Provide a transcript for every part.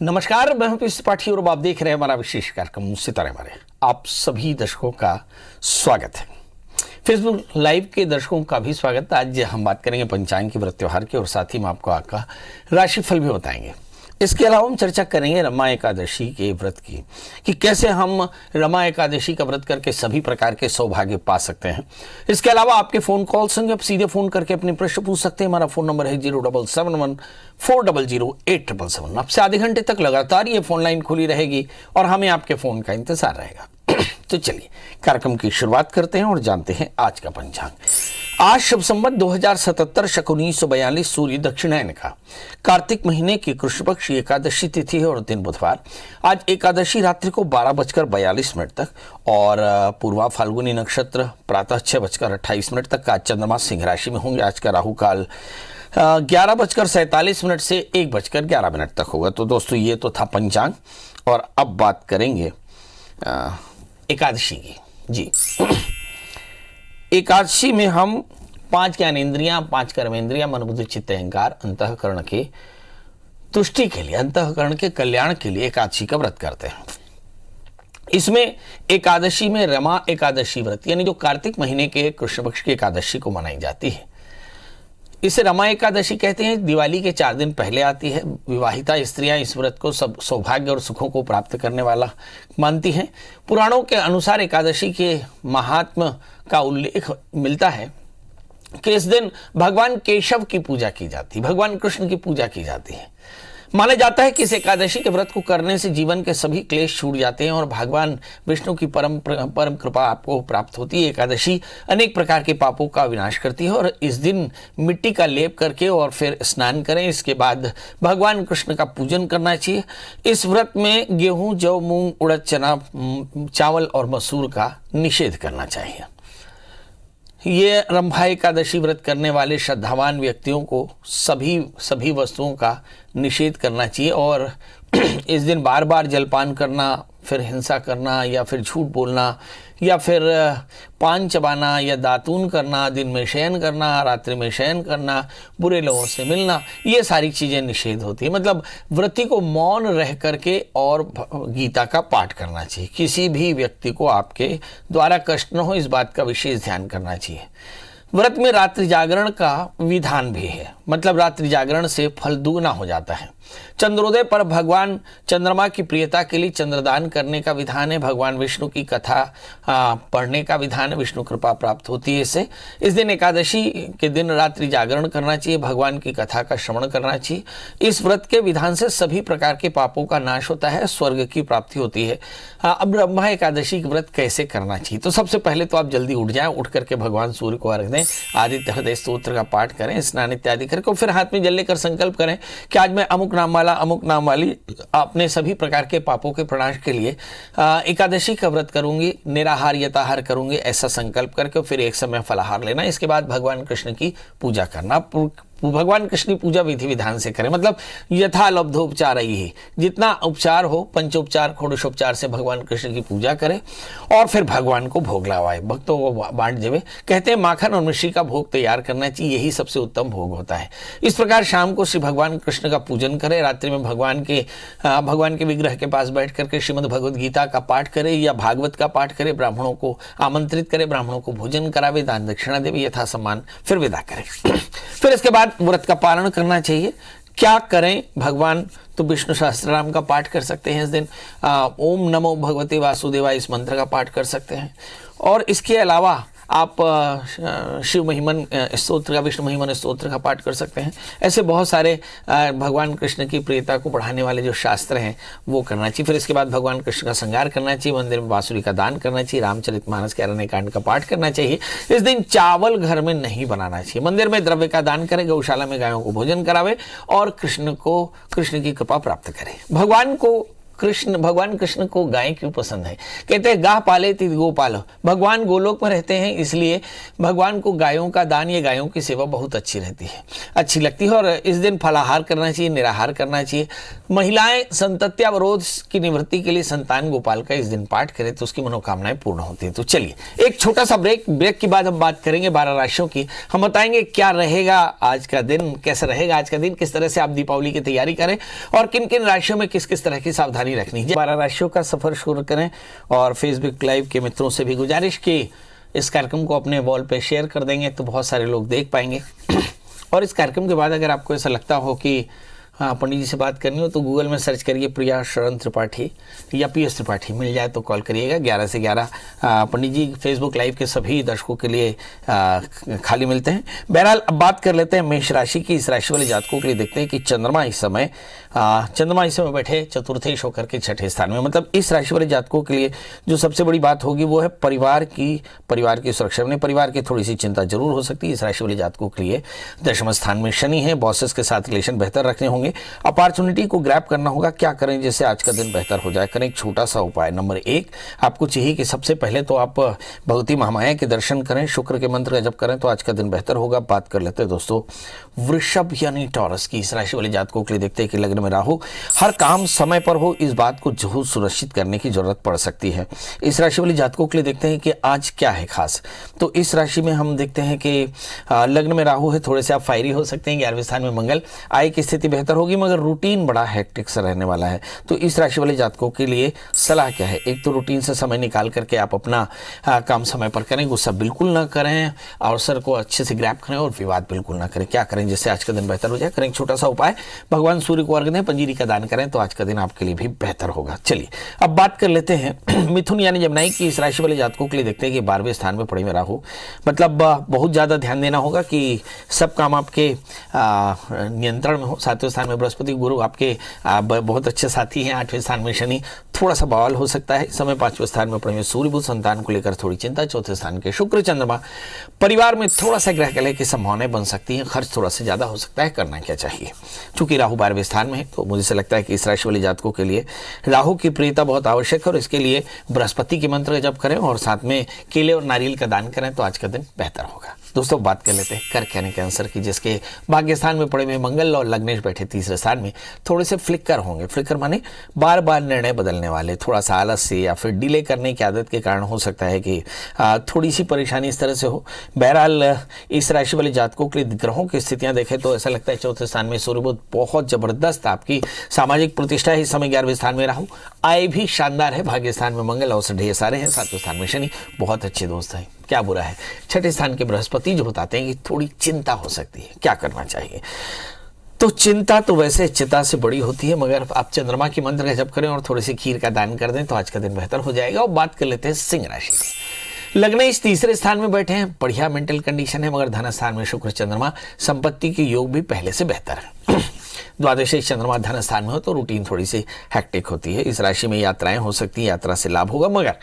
नमस्कार, मैं हूं पीयूष त्रिपाठी और आप देख रहे हैं हमारा विशेष कार्यक्रम सितारे हमारे। आप सभी दर्शकों का स्वागत है। फेसबुक लाइव के दर्शकों का भी स्वागत है। आज हम बात करेंगे पंचांग के व्रत त्योहार की और साथ ही हम आपको आपका राशिफल भी बताएंगे। इसके अलावा हम चर्चा करेंगे रमा एकादशी के व्रत की कि कैसे हम रमा एकादशी का व्रत करके सभी प्रकार के सौभाग्य पा सकते हैं। इसके अलावा आपके फोन कॉल्स होंगे, आप सीधे फोन करके अपने प्रश्न पूछ सकते हैं। हमारा फोन नंबर है 0771400877। आपसे आधे घंटे तक लगातार ये फोन लाइन खुली रहेगी और हमें आपके फोन का इंतजार रहेगा। तो चलिए कार्यक्रम की शुरुआत करते हैं और जानते हैं आज का पंचांग। आज शुभ संवत 2077 शक 1942 सूर्य दक्षिणायन का कार्तिक महीने की कृष्ण पक्ष एकादशी तिथि है और दिन बुधवार। आज एकादशी रात्रि को 12:42 तक और पूर्वा फाल्गुनी नक्षत्र प्रातः 6:28 तक का आज चंद्रमा सिंह राशि में होंगे। आज का राहु काल 11:47 से 1:11 तक होगा। तो दोस्तों ये तो था पंचांग और अब बात करेंगे एकादशी की। जी, एकादशी में हम 5 ज्ञानेंद्रियां, 5 कर्मेंद्रियां, मन बुद्धि चित्त अहंकार अंतःकरण के तुष्टि के लिए, अंतःकरण के कल्याण के लिए एकादशी का व्रत करते हैं। इसमें एकादशी में रमा एकादशी व्रत यानी जो कार्तिक महीने के कृष्ण पक्ष की एकादशी को मनाई जाती है, इसे रमा एकादशी कहते हैं। दिवाली के 4 दिन पहले आती है। विवाहिता स्त्रियां इस व्रत को सब सौभाग्य और सुखों को प्राप्त करने वाला मानती हैं। पुराणों के अनुसार एकादशी के महात्म्य का उल्लेख मिलता है कि इस दिन भगवान केशव की पूजा की जाती है, भगवान कृष्ण की पूजा की जाती है। माना जाता है कि इस एकादशी के व्रत को करने से जीवन के सभी क्लेश छूट जाते हैं और भगवान विष्णु की परम कृपा आपको प्राप्त होती है। एकादशी अनेक प्रकार के पापों का विनाश करती है और इस दिन मिट्टी का लेप करके और फिर स्नान करें। इसके बाद भगवान कृष्ण का पूजन करना चाहिए। इस व्रत में गेहूं, जौ, मूंग, उड़द, चना, चावल और मसूर का निषेध करना चाहिए। ये रंभा एकादशी व्रत करने वाले श्रद्धावान व्यक्तियों को सभी वस्तुओं का निषेध करना चाहिए और इस दिन बार बार जलपान करना, फिर हिंसा करना या फिर झूठ बोलना या फिर पान चबाना या दातून करना, दिन में शयन करना, रात्रि में शयन करना, बुरे लोगों से मिलना, ये सारी चीज़ें निषेध होती है। मतलब व्रती को मौन रह करके और गीता का पाठ करना चाहिए। किसी भी व्यक्ति को आपके द्वारा कष्ट न हो, इस बात का विशेष ध्यान करना चाहिए। व्रत में रात्रि जागरण का विधान भी है, मतलब रात्रि जागरण से फल दुगना हो जाता है। चंद्रोदय पर भगवान चंद्रमा की प्रियता के लिए चंद्रदान करने का विधान है। भगवान विष्णु की कथा पढ़ने का विधान है, विष्णु कृपा प्राप्त होती है इससे। इस दिन एकादशी के दिन रात्रि जागरण करना चाहिए, भगवान की कथा का श्रवण करना चाहिए। इस व्रत के विधान से सभी प्रकार के पापों का नाश होता है, स्वर्ग की प्राप्ति होती है। अब ब्रह्मा एकादशी का व्रत कैसे करना चाहिए? तो सबसे पहले तो आप जल्दी उठ जाएं, उठ करके भगवान सूर्य को अर्घ दें, आदित्य हृदय स्तोत्र का पाठ करें, स्नान इत्यादि करके फिर हाथ में जल लेकर संकल्प करें कि आज मैं अमुक नाम वाला, अमुक नाम वाली अपने सभी प्रकार के पापों के प्रणाश के लिए एकादशी का व्रत करूंगी, निराहार यताहार करूंगी, ऐसा संकल्प करके फिर एक समय फलाहार लेना। इसके बाद भगवान कृष्ण की पूजा करना। भगवान कृष्ण की पूजा विधि विधान से करें, मतलब यथा लब्धोपचार ही, जितना उपचार हो, पंचोपचार षोडशोपचार से भगवान कृष्ण की पूजा करें और फिर भगवान को भोग लगाए, भक्तों को बांट देवे। कहते हैं माखन और मिश्री का भोग तैयार करना चाहिए, यही सबसे उत्तम भोग होता है। इस प्रकार शाम को श्री भगवान कृष्ण का पूजन करें, रात्रि में भगवान के विग्रह के पास बैठ करके श्रीमद् भगवद गीता का पाठ करें या भागवत का पाठ करें, ब्राह्मणों को आमंत्रित करें, ब्राह्मणों को भोजन करावे, दान दक्षिणा देवे, यथा सम्मान फिर विदा करें। फिर इसके बाद व्रत का पालन करना चाहिए। क्या करें भगवान? तो विष्णु सहस्त्रनाम का पाठ कर सकते हैं इस दिन। ओम नमो भगवते वासुदेवाय इस मंत्र का पाठ कर सकते हैं और इसके अलावा आप शिव महिमन स्तोत्र का, विष्णु महिमन स्तोत्र का पाठ कर सकते हैं। ऐसे बहुत सारे भगवान कृष्ण की प्रियता को बढ़ाने वाले जो शास्त्र हैं वो करना चाहिए। फिर इसके बाद भगवान कृष्ण का श्रृंगार करना चाहिए, मंदिर में बांसुरी का दान करना चाहिए, रामचरितमानस के अरण्य कांड का पाठ करना चाहिए। इस दिन चावल घर में नहीं बनाना चाहिए। मंदिर में द्रव्य का दान करें, गौशाला में गायों को भोजन करावे और कृष्ण की कृपा प्राप्त करें। भगवान को भगवान कृष्ण को गाय क्यों पसंद है? कहते हैं गाह पाले ति गोपाल, भगवान गोलोक में रहते हैं, इसलिए भगवान को गायों का दान या गायों की सेवा बहुत अच्छी रहती है, अच्छी लगती है। और इस दिन फलाहार करना चाहिए, निराहार करना चाहिए। महिलाएं संतत्यावरोध की निवृत्ति के लिए संतान गोपाल का इस दिन पाठ करें तो उसकी मनोकामनाएं पूर्ण होती हैं। तो चलिए एक छोटा सा ब्रेक के बाद हम बात करेंगे 12 राशियों की। हम बताएंगे क्या रहेगा आज का दिन, कैसा रहेगा आज का दिन, किस तरह से आप दीपावली की तैयारी करें और किन किन राशियों में किस किस तरह की सावधानी रखनी है। 12 राशियों का सफर शुरू करें और फेसबुक लाइव के मित्रों से भी गुजारिश की इस कार्यक्रम को अपने वॉल पे शेयर कर देंगे तो बहुत सारे लोग देख पाएंगे। और इस कार्यक्रम के बाद अगर आपको ऐसा लगता हो कि हाँ पंडित जी से बात करनी हो तो गूगल में सर्च करिए प्रिया शरण त्रिपाठी या PS त्रिपाठी, मिल जाए तो कॉल करिएगा। 11 से 11 पंडित जी फेसबुक लाइव के सभी दर्शकों के लिए खाली मिलते हैं। बहरहाल अब बात कर लेते हैं मेष राशि की। इस राशि वाले जातकों के लिए देखते हैं कि चंद्रमा इस समय बैठे चतुर्थेश होकर के छठे स्थान में, मतलब इस राशि वाले जातकों के लिए जो सबसे बड़ी बात होगी वो है परिवार की सुरक्षा में परिवार की थोड़ी सी चिंता जरूर हो सकती है। इस राशि वाले जातकों के लिए दशम स्थान में शनि है, बॉसेस के साथ रिलेशन बेहतर रखने होंगे, अपॉर्चुनिटी को ग्रैब करना होगा। क्या करें जिससे आज का दिन बेहतर हो जाए? करें एक छोटा सा उपाय। नंबर 1 आपको चाहिए कि सबसे पहले तो आप भगवती महामाया के दर्शन करें, शुक्र के मंत्र का जप करें तो आज का दिन बेहतर होगा। बात कर लेते हैं दोस्तों वृषभ यानी टॉरस की। इस राशि वाले जातकों के लिए देखते हैं कि लग्न में राहु, हर काम समय पर हो इस बात को जरूर सुनिश्चित करने की जरूरत पड़ सकती है। इस राशि वाले जातकों के लिए देखते हैं कि आज क्या है खास। तो इस राशि में हम देखते हैं कि लग्न में राहु है, थोड़े से आप फायरी हो सकते हैं। 11वें स्थान में मंगल, आय की स्थिति बेहतर होगी मगर रूटीन बड़ा हेक्टिक सा रहने वाला है। तो इस राशि वाले जातकों के लिए सलाह क्या है? एक तो रूटीन से समय निकाल करके आप अपना काम समय पर करें, गुस्सा बिल्कुल ना करें, अवसर को अच्छे से ग्रैब करें और विवाद बिल्कुल ना करें। क्या करें जिससे आज का दिन बेहतर हो जाए? करें छोटा सा उपाय, भगवान सूर्य को अर्घ्य दें, पंजीरी का दान करें तो आज का दिन आपके लिए भी बेहतर होगा। चलिए अब बात कर लेते हैं मिथुन यानी जमनाई की। इस राशि वाले जातकों के लिए देखते हैं कि 12वें स्थान में पड़े में राहु, मतलब बहुत ज्यादा ध्यान देना होगा कि सब काम आपके नियंत्रण में हो। 7वें स्थान में बृहस्पति, गुरु आपके बहुत अच्छे साथी हैं। 8वें स्थान में शनि, थोड़ा सा बवाल हो सकता है इस समय। 5वें स्थान में पड़े सूर्य, बुध, संतान को लेकर थोड़ी चिंता। 4थे स्थान के शुक्र, चंद्रमा, परिवार में थोड़ा सा ग्रह कलह की संभावनाएं बन सकती हैं, खर्च थोड़ा सा ज्यादा हो सकता है। करना क्या चाहिए? चूंकि राहु 12वें स्थान में है तो मुझे से लगता है कि इस राशि वाले जातकों के लिए राहु की प्रियता बहुत आवश्यक है और इसके लिए बृहस्पति के मंत्र का जप करें और साथ में केले और नारियल का दान करें तो आज का दिन बेहतर होगा। दोस्तों बात कर लेते हैं कर्क यानी कैंसर की, जिसके भाग्य स्थान में पड़े हुए मंगल और लग्नेश बैठे तीसरे स्थान में। थोड़े से फ्लिकर होंगे, फ्लिकर माने बार बार निर्णय बदलने वाले, थोड़ा सा आलस से या फिर डिले करने की आदत के कारण हो सकता है कि थोड़ी सी परेशानी इस तरह से हो। बहरहाल इस राशि वाले जातकों के लिए ग्रहों की स्थितियां देखें तो ऐसा लगता है 4थे स्थान में सूर्य, बुध बहुत जबरदस्त आपकी सामाजिक प्रतिष्ठा है। इस समय 11वें स्थान में राहु, आय भी शानदार है। भाग्य स्थान में मंगल, अवसर ढेर सारे हैं। 7वें स्थान में शनि, बहुत अच्छे दोस्त हैं, क्या बुरा है। 6ठे स्थान के बृहस्पति जो बताते हैं कि थोड़ी चिंता हो सकती है, क्या करना चाहिए? तो चिंता तो वैसे चिता से बड़ी होती है मगर आप चंद्रमा की मंत्र का जप करें और थोड़ी सी खीर का दान कर दें तो आज का दिन बेहतर हो जाएगा। और बात कर लेते हैं सिंह राशि की। लग्नेश तीसरे स्थान में बैठे हैं, बढ़िया मेंटल कंडीशन है मगर धन स्थान में शुक्र, चंद्रमा, संपत्ति के योग भी पहले से बेहतर है। द्वादशी चंद्रमा धन स्थान में हो तो रूटीन थोड़ी सी हेक्टिक होती है। इस राशि में यात्राएं हो सकती हैं, यात्रा से लाभ होगा मगर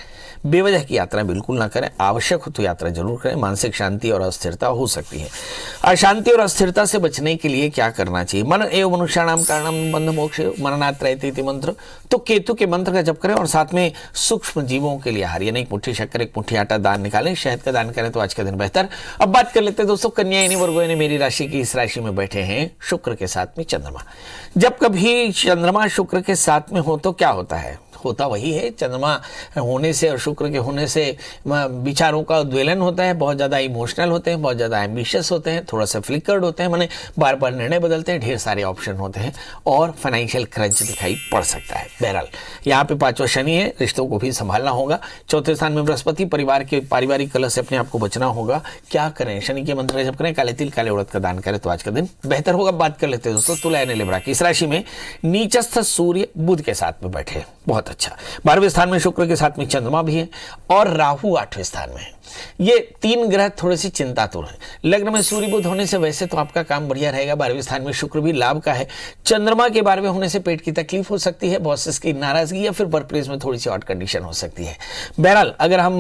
बेवजह की यात्रा बिल्कुल ना करें। आवश्यक हो तो यात्रा जरूर करें। मानसिक शांति और अस्थिरता हो सकती है। अशांति और अस्थिरता से बचने के लिए क्या करना चाहिए? मन एवं मनुष्याणाम कारणम बंध मोक्ष मरणात्रयते इति मंत्र, तो केतु के मंत्र का जप करें और साथ में सूक्ष्म जीवों के लिए आहार यानी एक मुट्ठी शक्कर, एक मुट्ठी आटा दान निकालें, शहद का दान करें तो आज का दिन बेहतर। अब बात कर लेते हैं दोस्तों कन्या यानी वर्गो यानी मेरी राशि की। इस राशि में बैठे हैं शुक्र के साथ में चंद्रमा। जब कभी चंद्रमा शुक्र के साथ में हो तो क्या होता है? होता वही है, चंद्रमा होने से और शुक्र के होने से विचारों का उद्वेलन होता है, बहुत ज़्यादा इमोशनल होते हैं, बहुत ज़्यादा एम्बिशियस होते हैं, थोड़ा सा फ्लिकर्ड होते हैं, माने बार बार निर्णय बदलते हैं, ढेर सारे ऑप्शन होते हैं और फाइनेंशियल क्रंच दिखाई पड़ सकता है। बहरहाल यहाँ पे 5वां शनि है, रिश्तों को भी संभालना होगा। 4थे स्थान में बृहस्पति, परिवार के पारिवारिक कलह से अपने आप को बचना होगा। क्या करें? शनि के मंत्र जप करें, काले तिल काले उड़द का दान करें तो आज का दिन बेहतर होगा। बात कर लेते हैं दोस्तों तुला यानी लिब्रा की। इस राशि में नीचस्थ सूर्य बुध के साथ में बैठे, बहुत अच्छा। 12वें स्थान में शुक्र के साथ में चंद्रमा भी है और राहु 8वें स्थान में है। ये 3 ग्रह थोड़े सी चिंतातुर हैं। लग्न में सूर्य बुध होने से वैसे तो आपका काम बढ़िया रहेगा। 12वें स्थान में शुक्र भी लाभ का है। चंद्रमा के 12वें होने से पेट की तकलीफ हो सकती है, बॉसेस की नाराजगी या फिर वर्क प्लेस में थोड़ी सी ऑड कंडीशन हो सकती है। बहरहाल अगर हम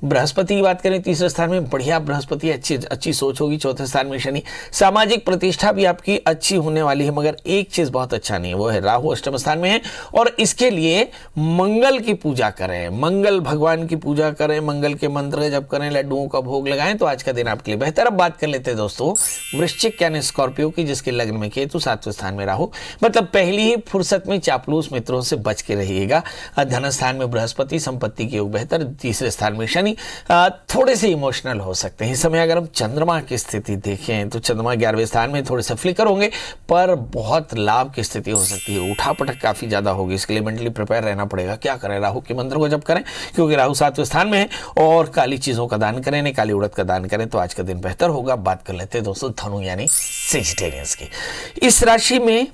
बृहस्पति की बात करें, तीसरे स्थान में बढ़िया बृहस्पति, अच्छी सोच होगी। चौथे स्थान में शनि, सामाजिक प्रतिष्ठा भी आपकी अच्छी होने वाली है। मगर एक चीज बहुत अच्छा नहीं है, वो है राहु अष्टम स्थान में है और इसके लिए मंगल की पूजा करें, मंगल भगवान की पूजा करें, मंगल के मंत्र जप करें, लड्डुओं का भोग लगाएं तो आज का दिन आपके लिए बेहतर। अब बात कर लेते हैं दोस्तों वृश्चिक यानी स्कॉर्पियो की, जिसके लग्न में केतु, 7वें स्थान में राहु। मतलब पहली ही फुर्सत में चापलूस मित्रों से बच के रहिएगा। धन स्थान में बृहस्पति, संपत्ति के योग बेहतर। तीसरे स्थान में शनि, थोड़े से इमोशनल हो सकते हैं इस समय। अगर हम चंद्रमा की स्थिति देखें तो चंद्रमा 11वें स्थान में, थोड़े से फ्लिकर होंगे पर बहुत लाभ की स्थिति हो सकती है। उठापटक काफी ज्यादा होगी, इसके लिए मेंटली प्रिपेयर रहना पड़ेगा। क्या करें, राहु के मंत्र को जप करें क्योंकि राहु 7वें स्थान में है, और काली चीजों का दान करें, नहीं काली उड़द का दान करें तो आज का दिन बेहतर होगा। बात कर लेते हैं दोस्तों धनु यानी सेजिटेरियंस की। इस राशि में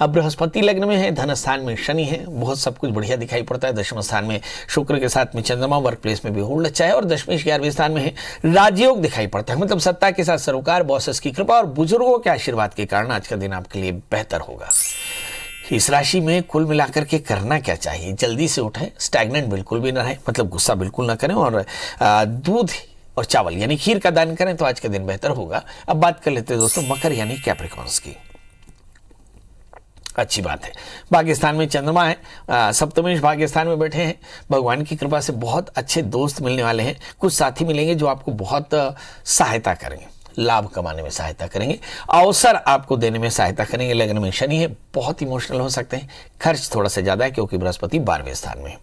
अब बृहस्पति लग्न में है, धन स्थान में शनि है, बहुत सब कुछ बढ़िया दिखाई पड़ता है। दशम स्थान में शुक्र के साथ में चंद्रमा, वर्क प्लेस में भी होल्ड अच्छा है। और दशमेश 11वें स्थान में है, राजयोग दिखाई पड़ता है, मतलब सत्ता के साथ सरोकार, बॉसेस की कृपा और बुजुर्गों के आशीर्वाद के कारण आज का दिन आपके लिए बेहतर होगा। इस राशि में कुल मिलाकर के करना क्या चाहिए, जल्दी से उठें, स्टैग्नेंट बिल्कुल भी ना रहे, मतलब गुस्सा बिल्कुल ना करें, और दूध और चावल यानी खीर का दान करें तो आज का दिन बेहतर होगा। अब बात कर लेते हैं दोस्तों मकर यानी कैप्रिकॉर्न्स की। अच्छी बात है, भाग्यस्थान में चंद्रमा है, सप्तमेश भाग्यस्थान में बैठे हैं। भगवान की कृपा से बहुत अच्छे दोस्त मिलने वाले हैं, कुछ साथी मिलेंगे जो आपको बहुत सहायता करेंगे, लाभ कमाने में सहायता करेंगे, अवसर आपको देने में सहायता करेंगे। लग्न में शनि है, बहुत इमोशनल हो सकते हैं, खर्च थोड़ा सा ज्यादा है क्योंकि बृहस्पति 12वें स्थान में है।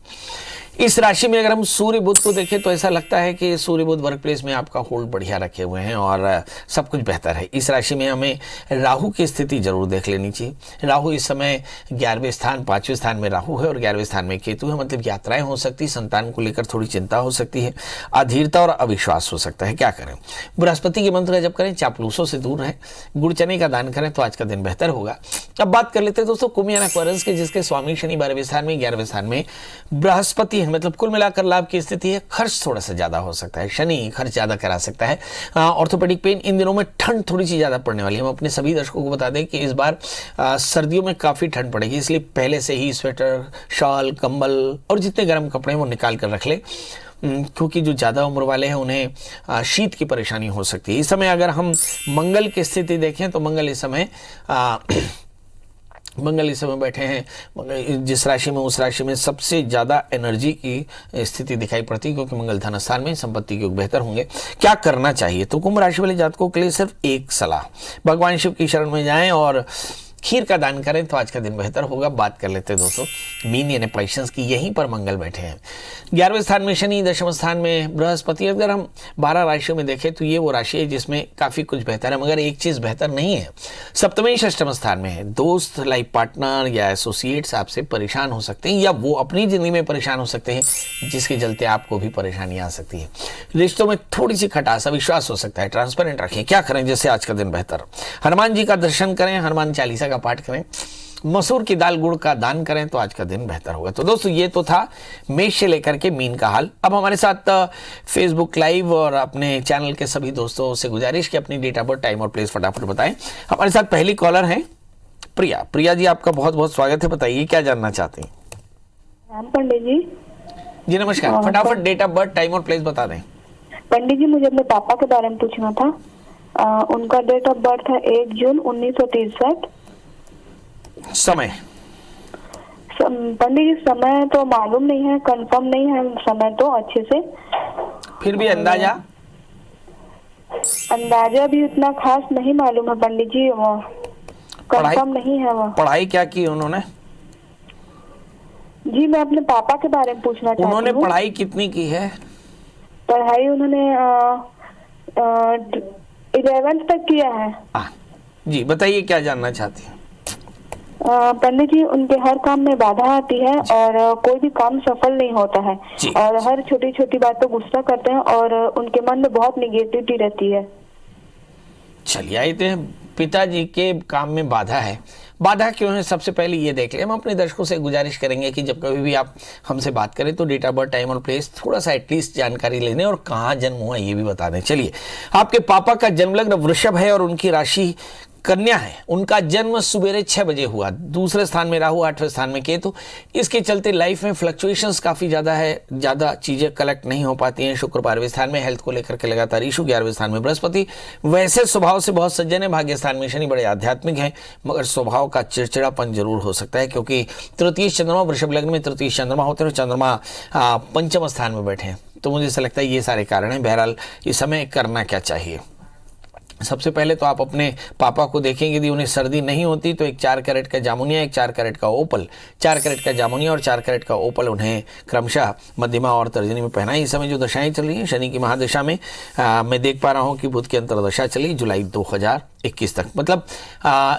इस राशि में अगर हम सूर्य बुध को देखें तो ऐसा लगता है कि सूर्य बुध वर्क प्लेस में आपका होल्ड बढ़िया रखे हुए हैं और सब कुछ बेहतर है। इस राशि में हमें राहु की स्थिति जरूर देख लेनी चाहिए। राहु इस समय 11वें स्थान, 5वें स्थान में राहु है और 11वें स्थान में केतु है, मतलब यात्राएं हो सकती है, संतान को लेकर थोड़ी चिंता हो सकती है, अधीरता और अविश्वास हो सकता है। क्या करें, बृहस्पति के मंत्र जप करें, चापलूसों से दूर रहें, गुड़ चने का दान करें तो आज का दिन बेहतर होगा। अब बात कर लेते हैं दोस्तों कुंभ यानी एक्वेरियस के, जिसके स्वामी शनि 12वें स्थान में, 11वें स्थान में बृहस्पति है, मतलब कुल मिलाकर लाभ की स्थिति है। खर्च थोड़ा सा ज्यादा हो सकता है, शनि खर्च ज्यादा करा सकता है। ऑर्थोपेडिक पेन, इन दिनों में ठंड थोड़ी सी ज्यादा पड़ने वाली है। हम अपने सभी दर्शकों को बता दें कि इस बार सर्दियों में काफी ठंड पड़ेगी, इसलिए पहले से ही स्वेटर, शॉल, कंबल और जितने गर्म कपड़े हैं वो निकाल कर रख ले, क्योंकि जो ज़्यादा उम्र वाले हैं उन्हें शीत की परेशानी हो सकती है। इस समय अगर हम मंगल की स्थिति देखें तो मंगल इस समय बैठे हैं जिस राशि में, उस राशि में सबसे ज़्यादा एनर्जी की स्थिति दिखाई पड़ती है क्योंकि मंगल धन स्थान में, संपत्ति के योग बेहतर होंगे। क्या करना चाहिए, तो कुंभ राशि वाले जातकों के लिए सिर्फ एक सलाह, भगवान शिव की शरण में जाएं और खीर का दान करें तो आज का दिन बेहतर होगा। बात कर लेते हैं दोस्तों मीन यानी पैशंस की, यहीं पर मंगल बैठे हैं। 11वें स्थान में शनि, दशम स्थान में बृहस्पति। अगर हम 12 राशियों में देखें तो ये वो राशि है जिसमें काफी कुछ बेहतर है, मगर एक चीज बेहतर नहीं है, सप्तमेश अष्टम स्थान में है। दोस्त, लाइफ पार्टनर या एसोसिएट्स आपसे परेशान हो सकते हैं या वो अपनी जिंदगी में परेशान हो सकते हैं, जिसके चलते आपको भी परेशानी आ सकती है। रिश्तों में थोड़ी सी खटास, अविश्वास हो सकता है, ट्रांसपेरेंट रखें। क्या करें जैसे आज का दिन बेहतर, हनुमान जी का दर्शन करें, हनुमान चालीसा का पाठ करें, मसूर की दाल गुड़ का दान करें तो आज का दिन बेहतर होगा। तो दोस्तों ये तो था मेष से लेकर के मीन का हाल। अब हमारे साथ फेसबुक लाइव और अपने चैनल के सभी दोस्तों से गुजारिश कि अपनी डेट ऑफ बर्थ, टाइम और प्लेस फटाफट बताएं। हमारे साथ पहली कॉलर हैं प्रिया। प्रिया जी आपका बहुत बहुत स्वागत है, बताइए क्या जानना चाहते हैं। पंडित जी। जी नमस्कार, फटाफट डेट ऑफ बर्थ, टाइम और प्लेस बता दें। पंडित जी मुझे अपने पापा के बारे में पूछना था। उनका डेट ऑफ बर्थ है 1 जून 1963। समय पंडित जी समय तो मालूम नहीं है, कंफर्म नहीं है समय तो अच्छे से, फिर भी अंदाजा भी उतना खास नहीं मालूम है पंडित जी, वो कंफर्म नहीं है। वो पढ़ाई क्या की उन्होंने? जी मैं अपने पापा के बारे में पूछना चाहती हूँ। उन्होंने पढ़ाई कितनी की है? पढ़ाई उन्होंने 11th तक किया है। जी बताइए क्या जानना चाहती हैं। पंडित जी उनके हर काम में बाधा आती है और कोई भी काम सफल नहीं होता है और हर छोटी छोटी बात पर गुस्सा करते हैं और उनके मन में बहुत निगेटिविटी रहती है। चलिए आते हैं, पिताजी के काम में बाधा है। बाधा क्यों है, सबसे पहले ये देख लें। हम अपने दर्शकों से गुजारिश करेंगे कि जब कभी भी आप हमसे बात करें तो डेट ऑफ बर्थ, टाइम और प्लेस थोड़ा सा एटलीस्ट जानकारी लेने और कहाँ जन्म हुआ ये भी बता दें। चलिए, आपके पापा का जन्म लग्न वृषभ है और उनकी राशि कन्या है। उनका जन्म सुबेरे 6 बजे हुआ। दूसरे स्थान में राहु, 8वें स्थान में केतु। इसके चलते लाइफ में फ्लक्चुएशंस काफ़ी ज़्यादा है, ज़्यादा चीज़ें कलेक्ट नहीं हो पाती हैं। शुक्र 12वें स्थान में, हेल्थ को लेकर के लगातार इशू। 11वें स्थान में बृहस्पति। वैसे स्वभाव से बहुत सज्जन है। भाग्य स्थान में शनि बड़े आध्यात्मिक हैं, मगर स्वभाव का चिड़चिड़ापन जरूर हो सकता है, क्योंकि तृतीय चंद्रमा, वृषभ लग्न में तृतीय चंद्रमा होते हैं और चंद्रमा पंचम स्थान में बैठे हैं। तो मुझे ऐसा लगता है ये सारे कारण हैं। बहरहाल इस समय करना क्या चाहिए, सबसे पहले तो आप अपने पापा को देखेंगे, यदि उन्हें सर्दी नहीं होती तो एक 4 कैरेट का जामुनिया, एक 4 कैरेट का ओपल, 4 कैरेट का जामुनिया और 4 कैरेट का ओपल उन्हें क्रमशः मध्यमा और तर्जनी में पहना। इस समय जो दशाएं चल रही हैं, शनि की महादशा में मैं देख पा रहा हूं कि बुध की अंतरदशा चली जुलाई 2021 तक। मतलब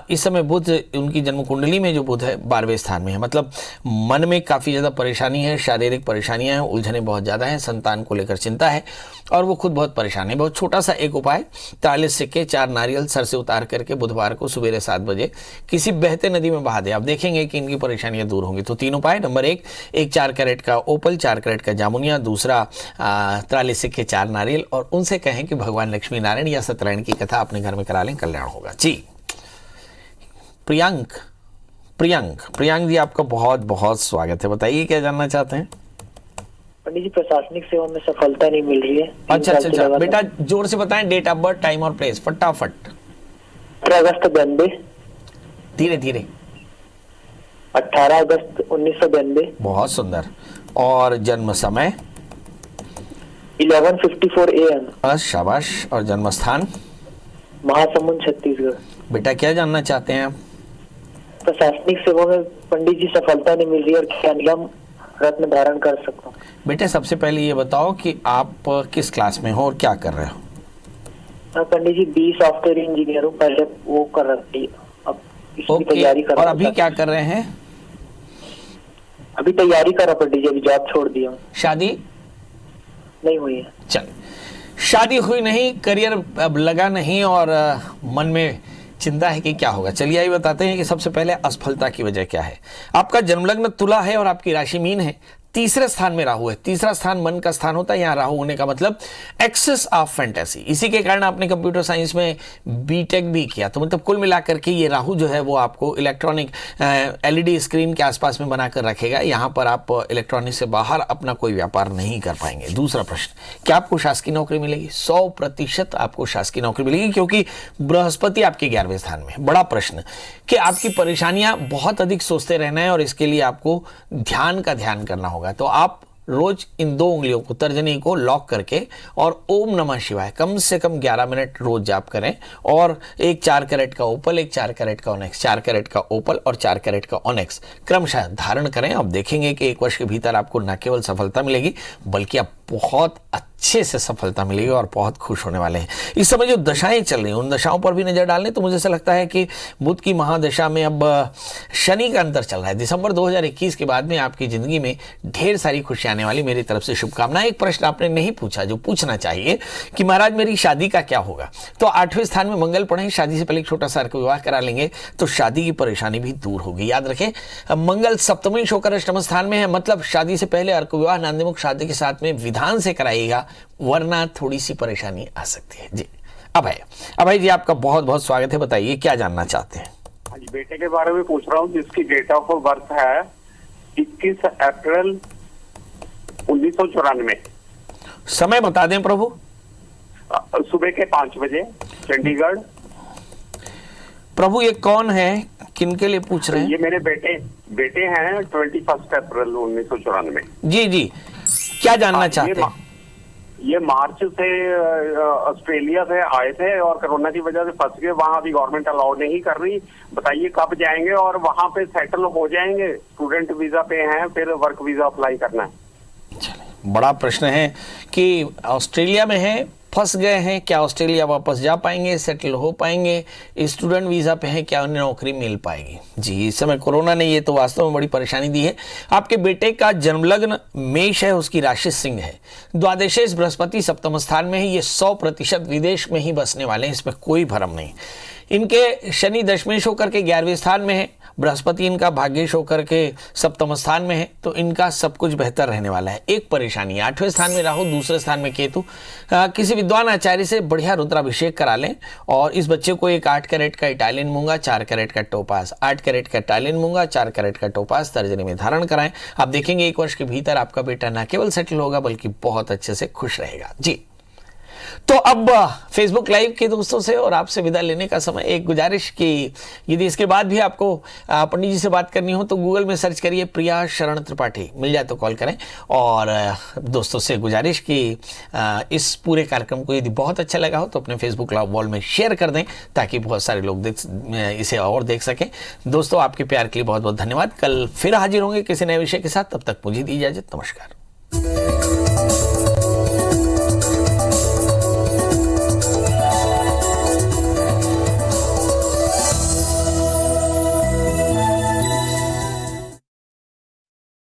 इस समय बुध, उनकी जन्म कुंडली में जो बुध है 12वें स्थान में है। मतलब मन में काफ़ी ज़्यादा परेशानी है, शारीरिक परेशानियां हैं, उलझनें बहुत ज़्यादा हैं, संतान को लेकर चिंता है और वो खुद बहुत परेशान है। बहुत छोटा सा एक उपाय, 43 सिक्के, 4 नारियल सर से उतार करके बुधवार को सवेरे 7 बजे किसी बहते नदी में बहा दे। आप देखेंगे कि इनकी परेशानियां दूर होंगी। तो 3 उपाय, नंबर 1, एक 4 कैरेट का ओपल, 4 कैरेट का जामुनिया, दूसरा 43 सिक्के, 4 नारियल, और उनसे कहें कि भगवान लक्ष्मी नारायण या सत्यनारायण की कथा अपने घर में करा लें, कल्याण होगा। जी प्रियांक जी, आपका बहुत बहुत स्वागत है। बताइए क्या जानना चाहते हैं। पंडित जी, प्रशासनिक सेवा में सफलता नहीं मिल रही है। अच्छा, बेटा जोर से बताएं, डेट ऑफ बर्थ, टाइम और प्लेस फटाफट। 18 अगस्त 92। धीरे धीरे। 18 अगस्त 1992। बहुत सुंदर। और जन्म समय 11:54 AM। शाबाश। और जन्म स्थान महासमुंद, छत्तीसगढ़। बेटा क्या जानना चाहते हैं आप। प्रशासनिक सेवा में पंडित जी सफलता नहीं मिल रही और क्या नियम रत्न धारण कर सकता हूँ। बेटे सबसे पहले ये बताओ कि आप किस क्लास में हो और क्या कर रहे हो। मैं पंडित जी 20 सॉफ्टवेयर इंजीनियर हूँ। पहले वो कर रही, अब इसकी तैयारी कर और अभी क्या कर रहे हैं। अभी तैयारी कर रहा पंडित जी, अभी जॉब छोड़ दिया हूँ। शादी नहीं हुई है। चल, शादी हुई नहीं, करियर अब लगा नहीं और मन में चिंता है कि क्या होगा। चलिए आइए बताते हैं कि सबसे पहले असफलता की वजह क्या है। आपका जन्मलग्न तुला है और आपकी राशि मीन है। तीसरे स्थान में राहु है। तीसरा स्थान मन का स्थान होता है। यहाँ राहु होने का मतलब एक्सेस ऑफ फैंटेसी। इसी के कारण आपने कंप्यूटर साइंस में बीटेक भी किया। तो मतलब कुल मिलाकर के ये राहु जो है वो आपको इलेक्ट्रॉनिक एलईडी स्क्रीन के आसपास में बनाकर रखेगा। यहाँ पर आप इलेक्ट्रॉनिक से बाहर अपना कोई व्यापार नहीं कर पाएंगे। दूसरा प्रश्न, क्या आपको शासकीय नौकरी मिलेगी। 100% आपको शासकीय नौकरी मिलेगी, क्योंकि बृहस्पति आपके 11वें स्थान में है। बड़ा प्रश्न कि आपकी परेशानियां बहुत अधिक सोचते रहना है और इसके लिए आपको ध्यान करना होगा। तो आप रोज इन 2 उंगलियों को, तर्जनी को लॉक करके और ओम नमः शिवाय कम से कम 11 मिनट रोज जाप करें। और एक 4 कैरेट का ओपल, एक 4 कैरेट का ऑनेक्स, 4 कैरेट का ओपल और 4 कैरेट का ऑनेक्स क्रमशः धारण करें। आप देखेंगे कि 1 वर्ष के भीतर आपको न केवल सफलता मिलेगी, बल्कि आप बहुत अच्छे से सफलता मिलेगी और बहुत खुश होने वाले हैं। इस समय जो दशाएं चल रही हैं उन दशाओं पर भी नजर डालें तो मुझे ऐसा लगता है कि बुध की महादशा में अब शनि का अंतर चल रहा है। दिसंबर 2021 के बाद में आपकी जिंदगी में ढेर सारी खुशियां आने वाली। मेरी तरफ से शुभकामनाएं। एक प्रश्न आपने नहीं पूछा जो पूछना चाहिए कि महाराज मेरी शादी का क्या होगा। तो 8वें स्थान में मंगल पढ़े, शादी से पहले एक छोटा सा अर्क विवाह करा लेंगे तो शादी की परेशानी भी दूर होगी। याद रखें, मंगल सप्तमी होकर अष्टम स्थान में है, मतलब शादी से पहले अर्क विवाह नांदमुख शादी के साथ में विधान से कराइएगा, वरना थोड़ी सी परेशानी आ सकती है। जी अभय जी, आपका बहुत बहुत स्वागत है। बताइए क्या जानना चाहते हैं। हाँ जी, बेटे के बारे में पूछ रहा हूँ जिसकी डेट ऑफ बर्थ है 21 अप्रैल 1994। समय बता दें प्रभु। सुबह के 5 बजे, चंडीगढ़। प्रभु ये कौन है, किनके लिए पूछ रहे हैं। ये मेरे बेटे हैं 21 अप्रैल 1994। जी क्या जानना चाहते हैं। ये मार्च से ऑस्ट्रेलिया से आए थे और कोरोना की वजह से फंस गए। वहाँ अभी गवर्नमेंट अलाउ नहीं कर रही। बताइए कब जाएंगे और वहाँ पे सेटल हो जाएंगे। स्टूडेंट वीजा पे हैं, फिर वर्क वीजा अप्लाई करना है। बड़ा प्रश्न है कि ऑस्ट्रेलिया में है, फंस गए हैं, क्या ऑस्ट्रेलिया वापस जा पाएंगे, सेटल हो पाएंगे, स्टूडेंट वीज़ा पे हैं, क्या उन्हें नौकरी मिल पाएगी। जी, इस समय कोरोना ने ये तो वास्तव में बड़ी परेशानी दी है। आपके बेटे का जन्मलग्न मेष है, उसकी राशि सिंह है, द्वादशेश बृहस्पति सप्तम स्थान में है, ये 100% विदेश में ही बसने वाले हैं, इसमें कोई भ्रम नहीं। इनके शनि दशमेश होकर के 11वें स्थान में है, बृहस्पति इनका भाग्येश होकर के सप्तम स्थान में है, तो इनका सब कुछ बेहतर रहने वाला है। एक परेशानी, 8वें स्थान में राहु, दूसरे स्थान में केतु। किसी विद्वान आचार्य से बढ़िया रुद्राभिषेक करा लें और इस बच्चे को एक 8 कैरेट का इटालियन मूंगा, 4 कैरेट का टोपास, 8 कैरेट का इटालियन मूंगा, 4 कैरेट का टोपास तर्जनी में धारण कराएं। आप देखेंगे 1 वर्ष के भीतर आपका बेटा न केवल सेटल होगा बल्कि बहुत अच्छे से खुश रहेगा। जी, तो अब फेसबुक लाइव के दोस्तों से और आपसे विदा लेने का समय। एक गुजारिश कि यदि इसके बाद भी आपको पंडित जी से बात करनी हो तो गूगल में सर्च करिए प्रिया शरण त्रिपाठी, मिल जाए तो कॉल करें। और दोस्तों से गुजारिश कि इस पूरे कार्यक्रम को यदि बहुत अच्छा लगा हो तो अपने फेसबुक वॉल में शेयर कर दें ताकि बहुत सारे लोग इसे और देख सकें। दोस्तों, आपके प्यार के लिए बहुत बहुत धन्यवाद। कल फिर हाजिर होंगे किसी नए विषय के साथ, तब तक मुझे दी इजाजत। नमस्कार।